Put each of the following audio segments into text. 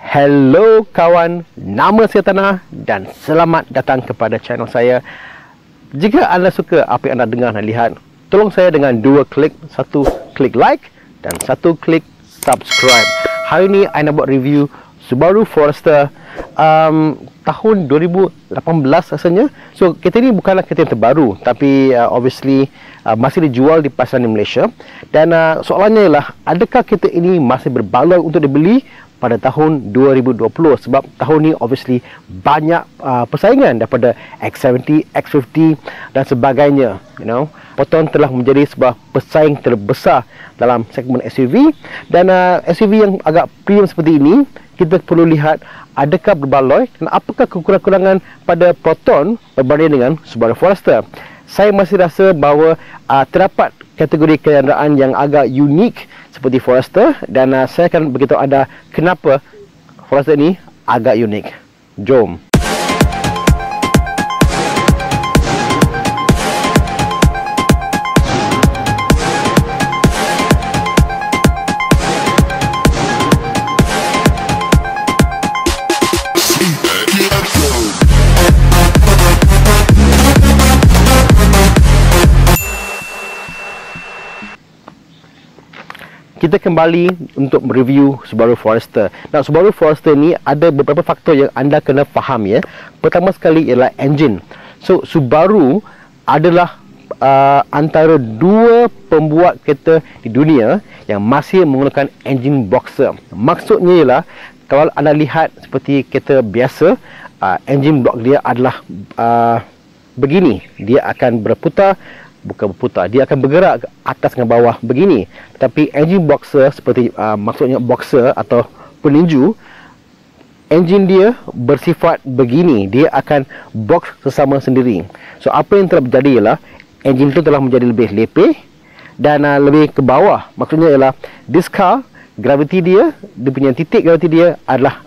Hello kawan, nama saya Tanah dan selamat datang kepada channel saya. Jika anda suka apa yang anda dengar dan lihat, tolong saya dengan 2 klik, satu klik like dan satu klik subscribe. Hari ini saya nak buat review Subaru Forester tahun 2018 rasanya. So kereta ini bukanlah kereta yang terbaru, tapi obviously masih dijual di pasaran di Malaysia. Dan soalannya ialah, adakah kereta ini masih berbaloi untuk dibeli pada tahun 2020? Sebab tahun ni obviously banyak persaingan daripada X70, X50 dan sebagainya. Proton telah menjadi sebuah pesaing terbesar dalam segmen SUV. Dan SUV yang agak premium seperti ini, kita perlu lihat adakah berbaloi dan apakah kekurangan pada Proton berbanding dengan Subaru Forester. Saya masih rasa bahawa terdapat kategori kenderaan yang agak unik seperti Forester, dan saya akan beritahu anda kenapa Forester ini agak unik. Jom. Kita kembali untuk mereview Subaru Forester. Nah, Subaru Forester ni ada beberapa faktor yang anda kena faham ya. Pertama sekali ialah engine. So Subaru adalah antara 2 pembuat kereta di dunia yang masih menggunakan engine boxer. Maksudnya ialah, kalau anda lihat seperti kereta biasa, engine block dia adalah begini. Dia akan berputar, dia akan bergerak ke atas dengan bawah begini. Tetapi engine boxer seperti maksudnya boxer atau peninju, engine dia bersifat begini. Dia akan box sesama sendiri. So apa yang telah berjadi ialah engine itu telah menjadi lebih lepeh dan lebih ke bawah. Maksudnya ialah this car, graviti dia punya titik graviti dia adalah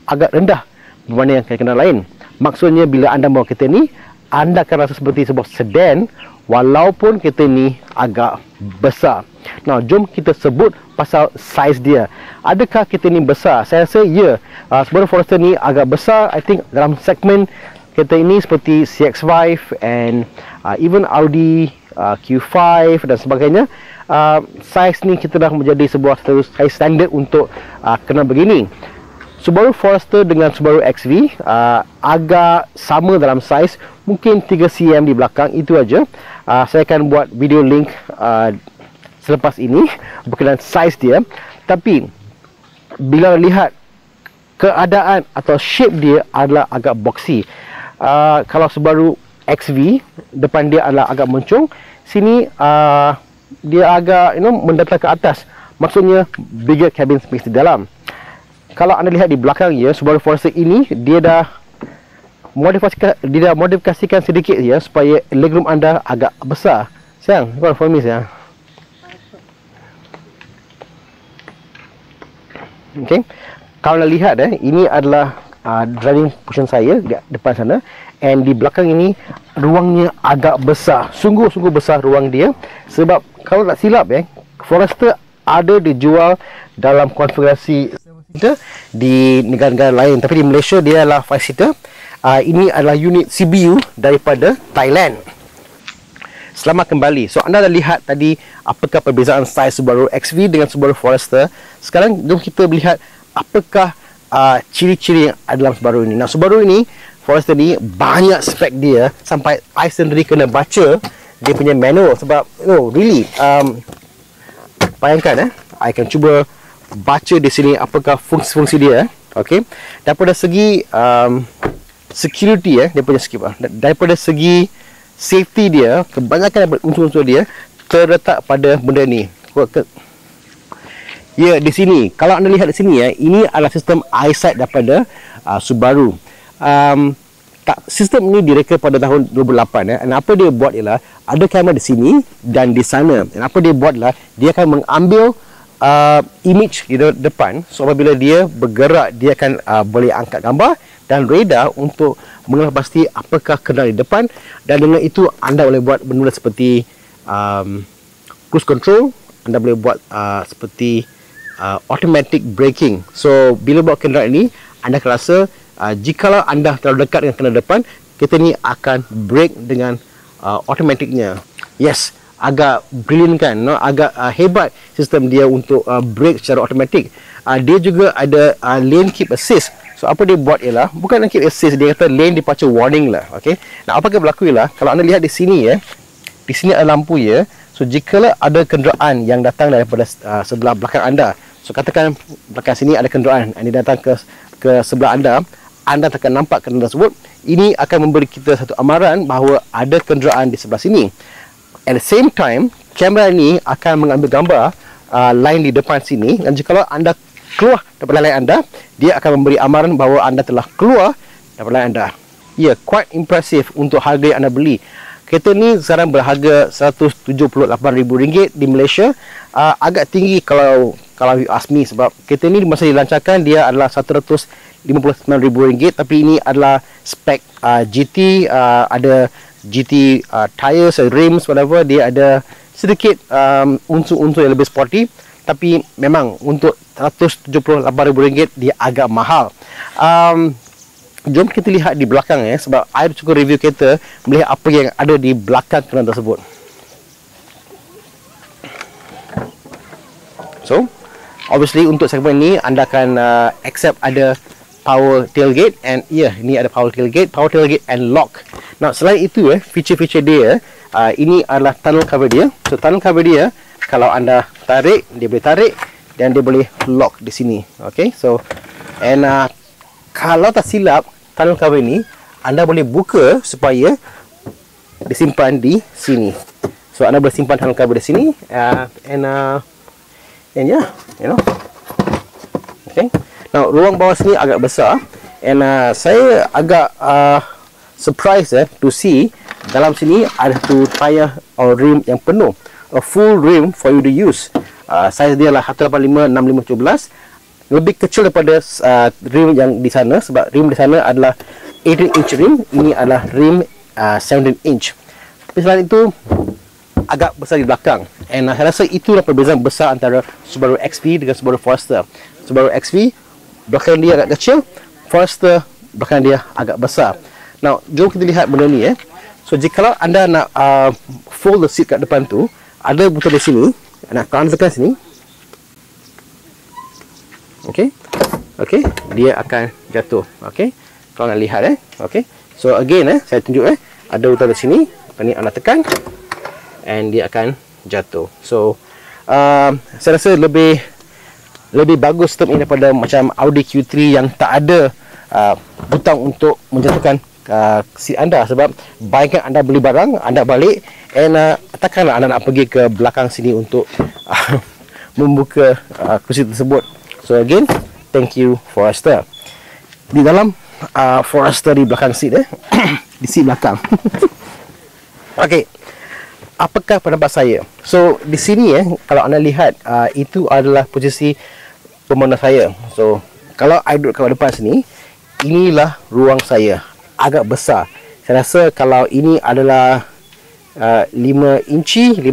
agak rendah berbanding dengan kenderaan lain. Maksudnya bila anda bawa kereta ni, anda akan rasa seperti sebuah sedan walaupun kereta ni agak besar. Nah, jom kita sebut pasal saiz dia. Adakah kereta ni besar? Saya rasa ya. Subaru Forester ni agak besar. I think dalam segmen kereta ini seperti CX-5 and even Audi Q5 dan sebagainya, saiz ni kita dah menjadi sebuah saiz standard untuk kena begini. Subaru Forester dengan Subaru XV agak sama dalam saiz, mungkin 3 cm di belakang, itu aja. Saya akan buat video link selepas ini berkenaan saiz dia. Tapi bila lihat keadaan atau shape dia adalah agak boxy. Kalau Subaru XV, depan dia adalah agak mencung, sini dia agak mendatar ke atas. Maksudnya bigger cabin space di dalam. Kalau anda lihat di belakang ya, Subaru Forester ini dia dah modifikasikan sedikit ya supaya legroom anda agak besar. Sayang, kau for me sayang. Okey. Kalau anda lihat ini adalah driving position saya di depan sana, and di belakang ini ruangnya agak besar. Sungguh-sungguh besar ruang dia. Sebab kalau tak silap Forester ada dijual dalam konfigurasi di negara-negara lain, tapi di Malaysia dia adalah 5-seater. Ini adalah unit CBU daripada Thailand. Selamat kembali. So anda dah lihat tadi apakah perbezaan saiz Subaru XV dengan Subaru Forester. Sekarang jom kita melihat apakah ciri-ciri yang ada dalam Subaru ini. Nah, Subaru ini, Forester ni banyak spek dia sampai I sendiri kena baca dia punya manual. Sebab really bayangkan I akan cuba baca di sini apakah fungsi-fungsi dia. Okey, daripada segi security dia punya daripada segi safety dia, kebanyakan unsur-unsur dia terletak pada benda ni. Ya, di sini kalau anda lihat di sini ini adalah sistem eyesight daripada Subaru. Sistem ini direka pada tahun 2008 dan apa dia buat ialah ada kamera di sini dan di sana. Dan apa dia buat ialah dia akan mengambil image di depan. So apabila dia bergerak, dia akan boleh angkat gambar dan radar untuk mengenal pasti apakah kenderaan di depan, dan dengan itu anda boleh buat benda seperti cruise control, anda boleh buat seperti automatic braking. So bila bawa kenderaan ini, anda akan rasa jikalau anda terlalu dekat dengan kenderaan depan, kereta ni akan brake dengan automaticnya. Yes, agak brilliant kan, no? Agak hebat sistem dia untuk brake secara automatic. Dia juga ada lane keep assist. So apa dia buat ialah, bukan lane keep assist, dia kata lane departure warning lah. Okay, nah apa yang berlaku ialah, kalau anda lihat di sini ya, di sini ada lampu ya. So jikalau ada kenderaan yang datang daripada sebelah belakang anda, so katakan belakang sini ada kenderaan, ini datang ke sebelah anda akan nampak kenderaan tersebut. Ini akan memberi kita satu amaran bahawa ada kenderaan di sebelah sini. At the same time, kamera ini akan mengambil gambar line di depan sini, dan jikalau anda keluar daripada line anda, dia akan memberi amaran bahawa anda telah keluar daripada line anda. Ya, quite impressive untuk harga yang anda beli. Kereta ni sekarang berharga RM178,000 di Malaysia. Agak tinggi kalau you ask me, sebab kereta ni masa dilancarkan dia adalah RM159,000, tapi ini adalah spek GT, ada GT tires, rims, whatever. Dia ada sedikit unsur-unsur yang lebih sporty, tapi memang untuk RM178,000 dia agak mahal. Jom kita lihat di belakang ya, sebab I cukup review kereta, melihat apa yang ada di belakang kenderaan tersebut. So, obviously untuk segmen ni anda akan accept ada power tailgate, and ini ada power tailgate and lock. Nah, selain itu feature-feature dia, ini adalah tunnel cover dia. So tunnel cover dia, kalau anda tarik, dia boleh tarik dan dia boleh lock di sini. Okay, so and kalau tak silap, tunnel cover ini anda boleh buka supaya disimpan di sini. So anda boleh simpan tunnel cover di sini, and yeah, you know. Okay. Now ruang bawah sini agak besar, and saya agak surprised to see dalam sini ada satu tayar or rim yang penuh, a full rim for you to use. Size dia lah 185/6517, lebih kecil daripada rim yang di sana, sebab rim di sana adalah 18-inch rim, ini adalah rim 17-inch. Tapi selain itu agak besar di belakang, and saya rasa itulah perbezaan besar antara Subaru XV dengan Subaru Forester. Subaru XV belakang dia agak kecil, Forester belakang dia agak besar. Now jom kita lihat benda ni So jikalau anda nak fold the seat kat depan tu, ada butang di sini. Nak kalau anda tekan sini, okay, dia akan jatuh. Okay, kalau anda lihat okay. So again saya tunjuk ada butang di sini. Ni anda tekan and dia akan jatuh. So saya rasa lebih bagus sistem ini daripada macam Audi Q3 yang tak ada butang untuk menjatuhkan seat anda. Sebab bayangkan anda beli barang, anda balik, and takkanlah anda nak pergi ke belakang sini untuk membuka kursi tersebut. So again, thank you Forester. Di dalam Forester di belakang seat di seat belakang. Okay, apakah pendapat saya? So di sini kalau anda lihat, itu adalah posisi pemandu saya. So kalau I duduk kat depan sini, inilah ruang saya, agak besar. Saya rasa kalau ini adalah 5 inci, 10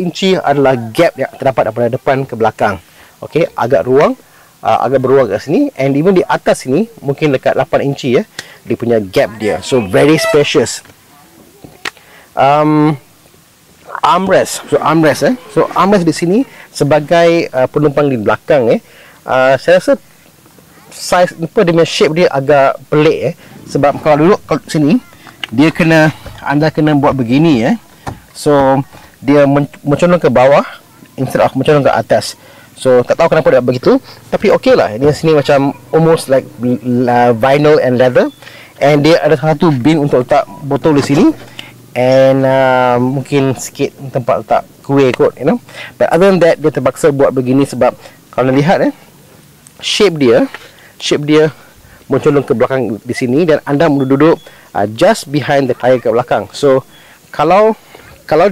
inci adalah gap yang terdapat daripada depan ke belakang. Okey, agak beruang kat sini, and even di atas sini mungkin dekat 8 inci dia punya gap dia. So very spacious. Armrest. So armrest di sini sebagai penumpang di belakang saya rasa size apa dia, shape dia agak pelik sebab kalau duduk kat sini, anda kena buat begini so dia mencolong ke bawah instead of mencolong ke atas. So tak tahu kenapa dia begitu, tapi okey lah. Dia sini macam almost like vinyl and leather, and dia ada satu bin untuk letak botol di sini, and mungkin sikit tempat letak kuih kot, you know. But other than that, dia terpaksa buat begini sebab kalau lihat shape dia mencolong ke belakang di sini, dan anda duduk just behind the tire ke belakang. So kalau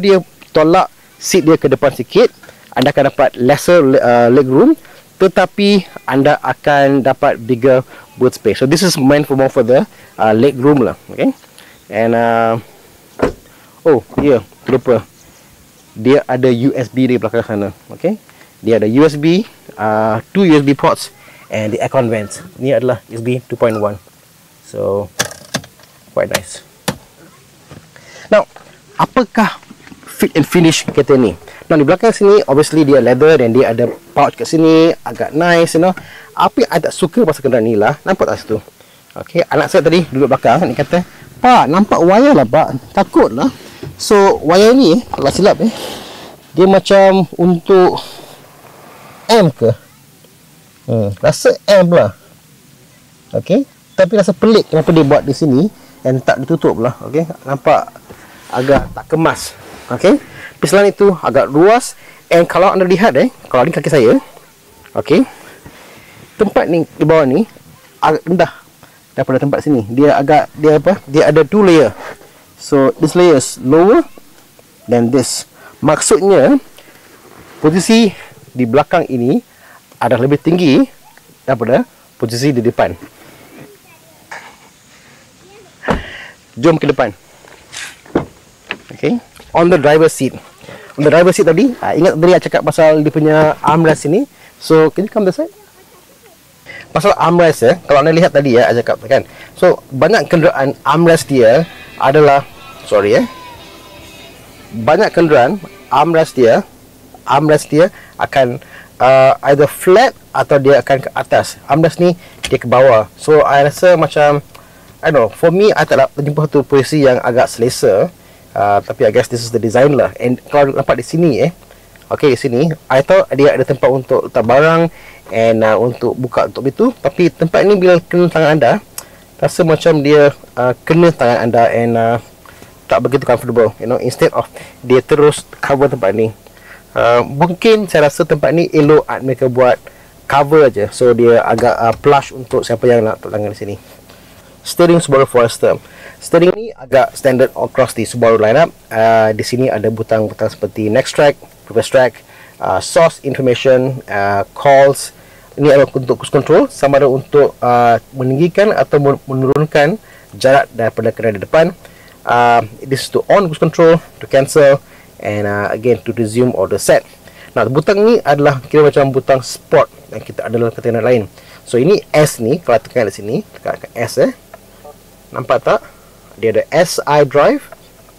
dia tolak seat dia ke depan sikit, anda akan dapat lesser leg room, tetapi anda akan dapat bigger boot space. So this is meant for more for the leg room lah. Okay, and lupa, dia ada USB di belakang sana. Okay, Dia ada USB, 2 USB ports, and the aircon vents. Ini adalah USB 2.1. So quite nice. Now, apakah fit and finish kereta ni? Now, di belakang sini obviously dia leather dan dia ada pouch kat sini, agak nice, you know. Apa yang I tak suka pasal kenderaan ni lah, nampak tak situ? Okay, anak saya tadi duduk belakang, dia kata, "Pak, nampak wayar lah pak, takut lah." So wayar ni, kalau silap dia macam untuk M ke? Rasa M lah. Okay, tapi rasa pelik kenapa dia buat di sini dan tak ditutup lah. Okay, nampak agak tak kemas. Okay, pislan itu agak luas. And kalau anda lihat kalau ni kaki saya, okay, tempat ni di bawah ni agak rendah daripada tempat sini. Dia ada 2 layer. So this layer is lower than this. Maksudnya posisi di belakang ini adalah lebih tinggi daripada posisi di depan. Jom ke depan. Okay, on the driver seat. On the driver seat tadi, ingat tadi saya cakap pasal dia punya armrest ini. So can you come this side? Pasal armrest kalau anda lihat tadi saya cakap kan. So banyak kenderaan armrest dia adalah banyak kenderaan armrest dia akan either flat atau dia akan ke atas. Armrest ni dia ke bawah. So I rasa macam, I don't know, for me I tak dapat jumpa satu posisi yang agak selesa. Tapi I guess this is the design lah. And kalau nampak di sini okay, di sini I tahu dia ada tempat untuk letak barang and untuk buka untuk itu. Tapi tempat ni bila kena tangan anda, rasa macam dia kena tangan anda and tak begitu comfortable, you know. Instead of dia terus cover tempat ni, mungkin saya rasa tempat ni elok mereka buat cover aja. So dia agak plush untuk siapa yang nak letak tangan di sini. Steering Subaru Forester. Steering ni agak standard across the Subaru lineup. Di sini ada butang-butang seperti Next Track, Previous Track, Source Information, Calls. Ini adalah untuk cruise control, sama ada untuk meninggikan atau menurunkan jarak daripada kenderaan di depan. This is to on cruise control, to cancel, and again to resume or to set. Nah, butang ni adalah kira macam butang sport yang kita ada dalam kenderaan lain. So ini S ni, kalau tekan di sini, tekan S nampak tak? Dia ada S iDrive.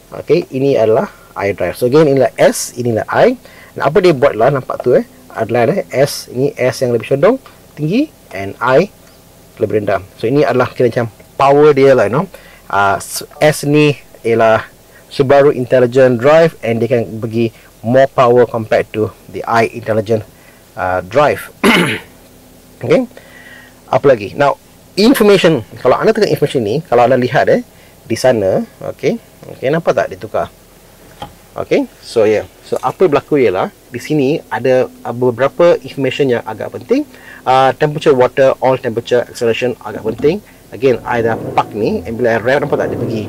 Okay, ini adalah iDrive. So again, inilah S, inilah I. Dan apa dia buat lah, nampak tu adalah S, ini S yang lebih condong tinggi, and I lebih rendah. So ini adalah kira macam power dia lah, you know. S ni ialah Subaru Intelligent Drive, and dia kan bagi more power compared to the I Intelligent Drive. Okay, apa lagi? Now, information. Kalau anda tengok information ni, kalau anda lihat di sana, okay, nampak tak dia tukar? Okay, so so apa berlaku ialah di sini ada beberapa information yang agak penting. Temperature water, oil temperature, acceleration agak penting. Again, I dah park ni, and bila I rev, nampak tak dia pergi.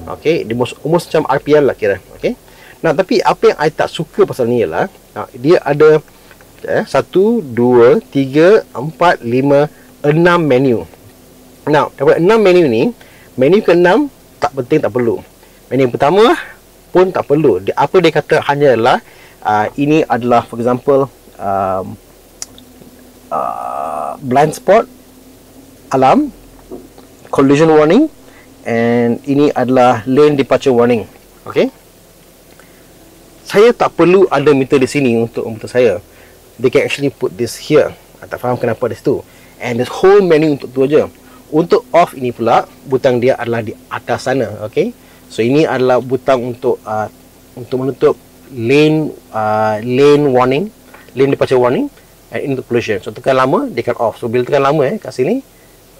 Okay, dia almost macam RPL lah kira. Okay, nah tapi apa yang I tak suka pasal ni ialah dia ada 1, 2, 3, 4, 5, 6 menu. Now, daripada 6 menu ni, menu ke-6 tak penting, tak perlu. Menu pertama pun tak perlu. Apa dia kata hanyalah ini adalah, for example, blind spot, alarm, collision warning, and ini adalah lane departure warning. Okay, saya tak perlu ada meter di sini untuk saya. They can actually put this here. I tak faham kenapa di situ. And this whole menu untuk tu aja. Untuk off ini pula, butang dia adalah di atas sana. Okay, so ini adalah butang untuk menutup lane warning, lane departure warning, and into collision. So tekan lama, dia akan off. So bila tekan lama kat sini,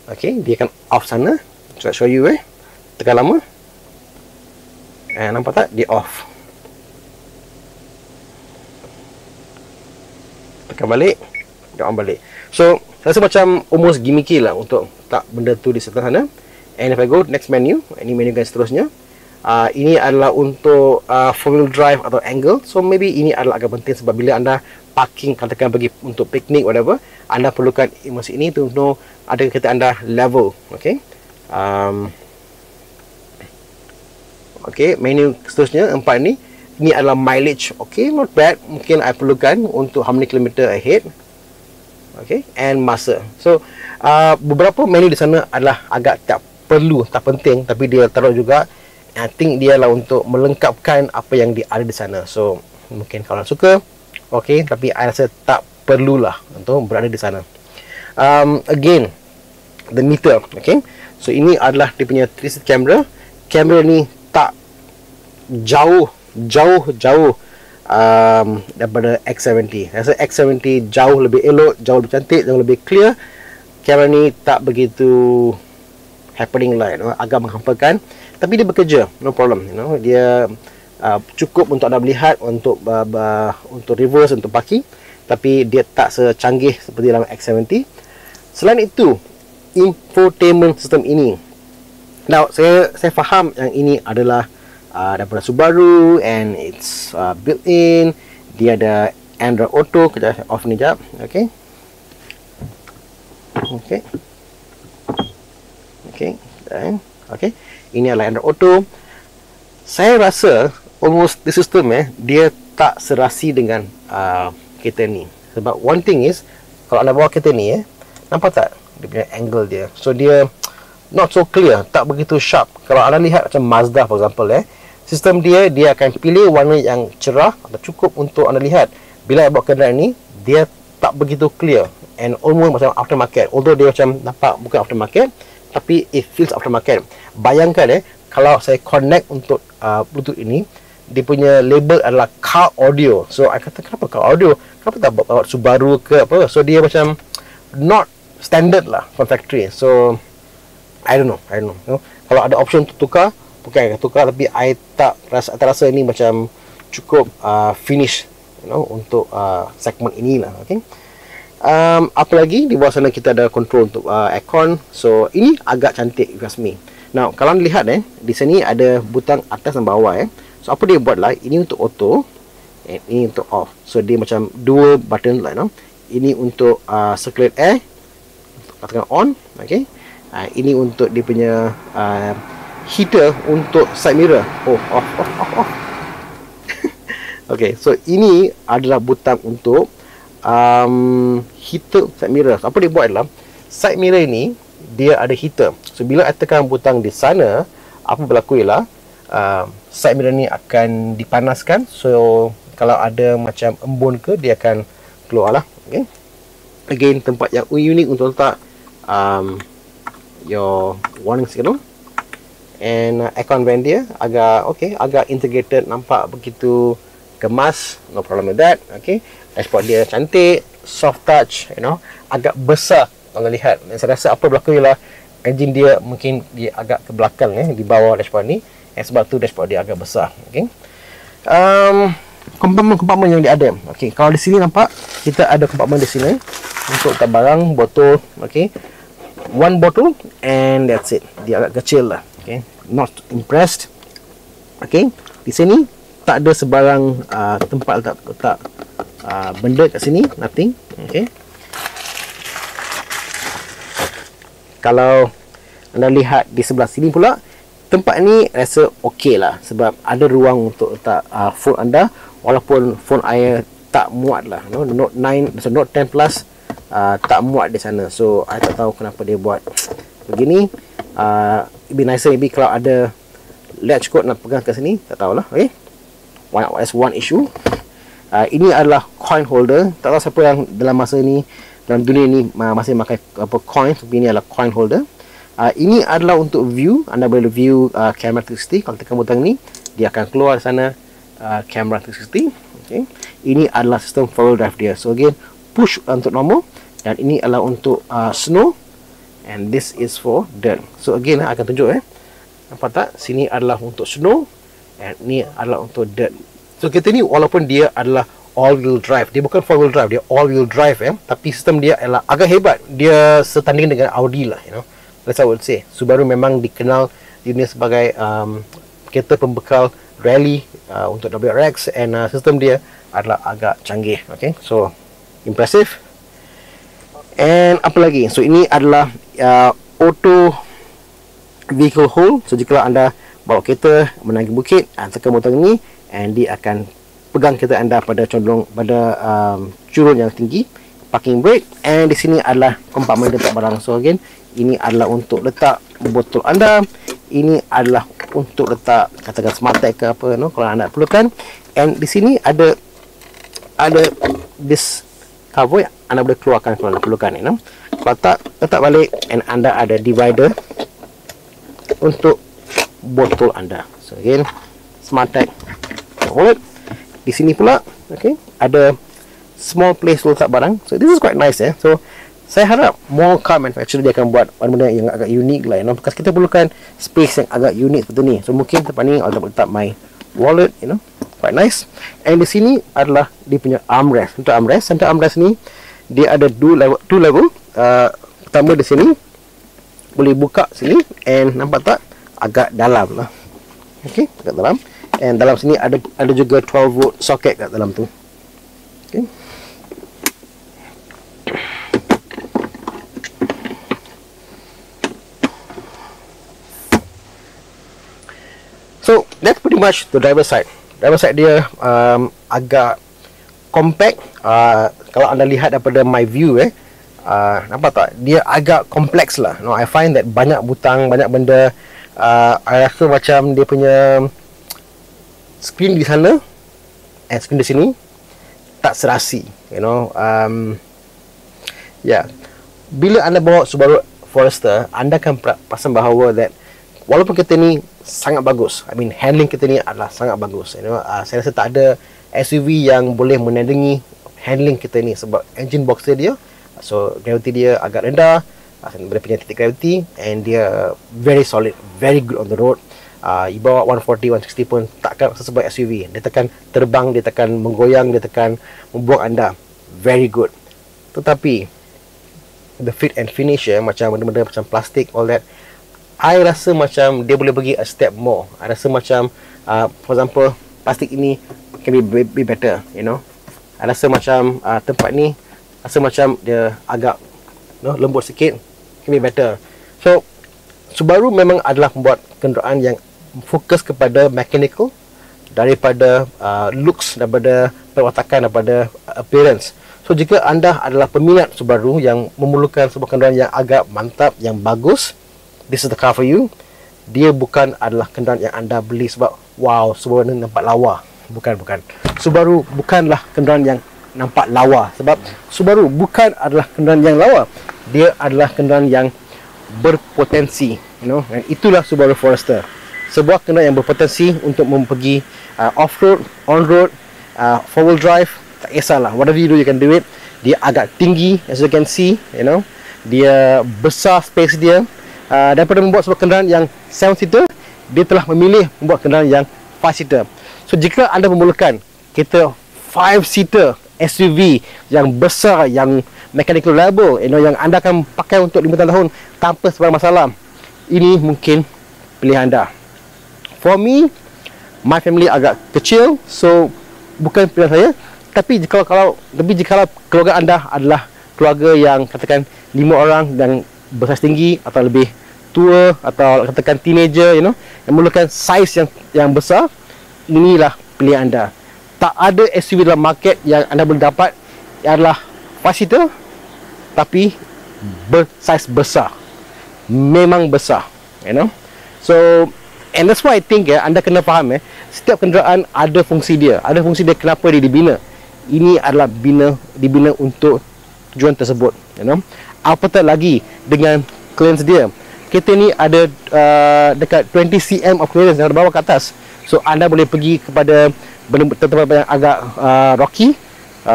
okay, dia akan off sana. So show you tekan lama, nampak tak dia off. Tekan balik, dia on balik. So saya rasa macam almost gimmicky lah untuk tak benda tu di sebelah sana. And if I go next menu, ini menu kan seterusnya, ini adalah untuk 4-wheel drive atau angle. So maybe ini adalah agak penting sebab bila anda parking, katakan pergi untuk piknik whatever, anda perlukan informasi ini to know ada kereta anda level. Okay, okay, menu seterusnya 4 ni Ini adalah mileage. Okay, not bad. Mungkin I perlukan untuk how many kilometer ahead. Okay, and masa. So beberapa menu di sana adalah agak tak perlu, tak penting, tapi dia taruh juga. I think dia lah untuk melengkapkan apa yang dia ada di sana. So mungkin kalau suka, okay, tapi I rasa tak perlulah untuk berada di sana. Again, the meter. Okay, so ini adalah dia punya 360 camera. Kamera ni tak jauh daripada X70. Rasa X70 jauh lebih elok, jauh lebih cantik, jauh lebih clear. Kamera ni tak begitu happening lah, agak menghampakan, tapi dia bekerja, no problem, dia cukup untuk anda melihat, untuk reverse, untuk parking, tapi dia tak secanggih seperti dalam X70. Selain itu, infotainment system ini, now saya faham yang ini adalah daripada Subaru and it's built-in. Dia ada Android Auto. Kita off ni jap. Okay. Ini adalah Android Auto. Saya rasa almost the system dia tak serasi dengan kereta ni. Sebab one thing is, kalau anda bawa kereta ni nampak tak dia punya angle dia. So dia not so clear, tak begitu sharp. Kalau anda lihat macam Mazda for example, sistem dia akan pilih warna yang cerah atau cukup untuk anda lihat. Bila bawa kenderaan ni, dia tak begitu clear and almost macam aftermarket. Although dia macam nampak bukan aftermarket, tapi it feels aftermarket. Bayangkan kalau saya connect untuk Bluetooth ini, dia punya label adalah car audio. So I kata, kenapa car audio? Kenapa tak bawa Subaru ke apa? So dia macam not standard lah from factory. So I don't know. Kalau ada option untuk tukar, bukan akan tukar, tapi I tak rasa ini macam cukup finish, untuk segmen inilah. Okay. Apa lagi di bawah sana kita ada control untuk aircon. So ini agak cantik if you ask me. Now kalau anda lihat di sini ada butang atas dan bawah. So apa dia buat lah, ini untuk auto and ini untuk off. So dia macam dua button lah. Ini untuk circulate air, katakan on. Okay. Ini untuk dia punya heater untuk side mirror. Off. Okay, so ini adalah butang untuk heater side mirror. So, apa dia buat adalah side mirror ini dia ada heater. So bila saya tekan butang di sana, apa berlaku ialah side mirror ni akan dipanaskan. So kalau ada macam embun ke, dia akan keluar lah. Okay. Again, tempat yang unik untuk letak your warning signal. And aircon vent dia agak integrated, nampak begitu kemas, no problem with that. Okay, dashboard dia cantik, soft touch, agak besar kalau lihat. Dan saya rasa apa berlaku ialah engine dia mungkin dia agak ke belakang di bawah dashboard ni, sebab tu dashboard dia agak besar. Okay. Kompartmen yang dia ada. Okay, kalau di sini nampak kita ada kompartmen di sini untuk letak barang, botol. Okay, one bottle and that's it. Dia agak kecil lah. Okay, not impressed. Okay, di sini tak ada sebarang tempat letak benda kat sini, nothing. Okay. Kalau anda lihat di sebelah sini pula, tempat ni rasa okey lah, sebab ada ruang untuk letak phone anda, walaupun phone saya tak muat lah. Note 9, Note 10 Plus tak muat di sana. So I tak tahu kenapa dia buat begini. It'd be nicer maybe kalau ada latch code nak pegang kat sini, tak tahulah. Okay, that's one issue. Ini adalah coin holder. Tak tahu siapa yang dalam masa ni, dalam dunia ni masih pakai coin, tapi ini adalah coin holder. Ini adalah untuk view. Anda boleh view kamera 360. Kalau tekan butang ni, dia akan keluar di sana kamera 360. Okay. Ini adalah sistem 4-wheel drive dia. So again, push untuk normal, dan ini adalah untuk snow, and this is for dirt. So again, akan tunjuk nampak tak? Sini adalah untuk snow, and ini adalah untuk dirt. So kereta ni walaupun dia adalah all-wheel drive, dia bukan 4-wheel drive, dia all-wheel drive tapi sistem dia adalah agak hebat. Dia setanding dengan Audi lah, that's how I would say. Subaru memang dikenal di dunia sebagai kereta pembekal rally untuk WRX, and sistem dia adalah agak canggih. Okay, so impressive. And apa lagi? So ini adalah auto vehicle hold. So jika anda bawa kereta menaiki bukit, tekan butang ni, and dia akan pegang kereta anda pada condong pada curun yang tinggi, parking brake. And di sini adalah kompartmen letak barang. So again, ini adalah untuk letak botol anda, ini adalah untuk letak katakan smart tag ke apa, kalau anda perlukan. And di sini ada this cover yang anda boleh keluarkan kalau anda perlukan, Kalau tak, letak balik, and anda ada divider untuk botol anda. So again, smart tag, hold it. Di sini pula, okay, ada small place letak barang. So this is quite nice, So saya harap more car manufacturer dia akan buat benda-benda yang agak unik lah, because kita perlukan space yang agak unik seperti ni. So mungkin tempat ni I'll letak my wallet, quite nice. And di sini adalah dia punya armrest. Untuk armrest, center armrest ni dia ada two level. Pertama di sini boleh buka sini, and nampak tak agak dalam lah. Okay, agak dalam. And dalam sini ada juga 12 volt socket kat dalam tu. Okay. So that's pretty much the driver side. Driver side dia agak compact. Kalau anda lihat daripada my view, nampak tak? Dia agak kompleks lah. I find that banyak butang, banyak benda. I rasa macam dia punya screen di sana and screen di sini tak serasi, Bila anda bawa Subaru Forester, anda akan perasan bahawa that walaupun kereta ni sangat bagus, handling kereta ni adalah sangat bagus, saya rasa tak ada SUV yang boleh menandingi handling kereta ni, sebab engine box dia, so gravity dia agak rendah, dia punya titik gravity, and dia very solid, very good on the road. You bawa 140, 160 pun takkan rasa sebagai SUV. Dia takkan terbang, dia takkan menggoyang, dia takkan membuang anda. Very good. Tetapi the fit and finish, macam benda-benda macam plastik, all that, I rasa macam dia boleh pergi a step more. I rasa macam for example, plastik ini can be better, I rasa macam tempat ni rasa macam dia agak lembut sikit, can be better. So Subaru memang adalah membuat kenderaan yang fokus kepada mechanical daripada looks, daripada perwatakan, daripada appearance. So jika anda adalah peminat Subaru yang memerlukan sebuah kenderaan yang agak mantap, yang bagus, this is the car for you. Dia bukan adalah kenderaan yang anda beli sebab wow, Subaru ni nampak lawa. Bukan. Subaru bukanlah kenderaan yang nampak lawa, sebab Subaru bukan adalah kenderaan yang lawa. Dia adalah kenderaan yang berpotensi, dan itulah Subaru Forester. Sebuah kenderaan yang berpotensi untuk pergi off-road, on-road, four-wheel drive, tak kisahlah, whatever you do, you can do it. Dia agak tinggi, as you can see, dia besar space dia. Daripada membuat sebuah kenderaan yang 7-seater, dia telah memilih membuat kenderaan yang 5-seater. So jika anda memerlukan kereta 5-seater SUV yang besar, yang mechanical reliable, yang anda akan pakai untuk 5 tahun tanpa sebarang masalah, ini mungkin pilihan anda. For me, my family agak kecil, so bukan pilihan saya. Tapi jika keluarga anda adalah keluarga yang katakan 5 orang dan besar tinggi, atau lebih tua, atau katakan teenager, yang memerlukan size yang besar, inilah pilihan anda. Tak ada SUV dalam market yang anda boleh dapat yang adalah 5-seater tapi bersaiz besar. Memang besar, So and that's why I think anda kena faham, setiap kenderaan ada fungsi dia. Ada fungsi dia kenapa dia dibina. Ini adalah dibina untuk tujuan tersebut, Apatah lagi dengan clearance dia. Kereta ni ada dekat 20 cm of clearance yang ada bawah ke atas. So anda boleh pergi kepada tempat yang agak rocky,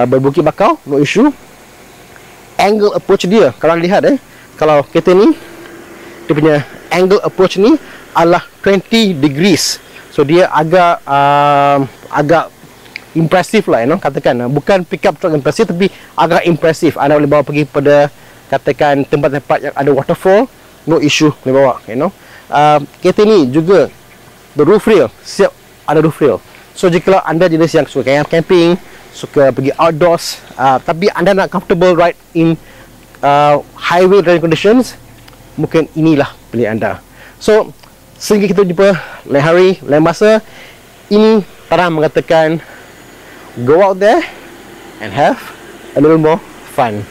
berbukit bakau, no issue. Angle approach dia, kalau anda lihat, kalau kereta ni, dia punya angle approach ni adalah 20 degrees. So dia agak impressive lah, katakan. Bukan pickup truck impressive, tapi agak impressive. Anda boleh bawa pergi pada katakan tempat-tempat yang ada waterfall, no issue boleh bawa, kereta ni juga the roof rail, siap ada roof rail. So jika anda jenis yang suka camping, suka pergi outdoors, tapi anda nak comfortable ride in highway driving conditions, mungkin inilah pilihan anda. So sehingga kita jumpa lain hari, lain masa. Ini Tarang mengatakan, go out there and have a little more fun.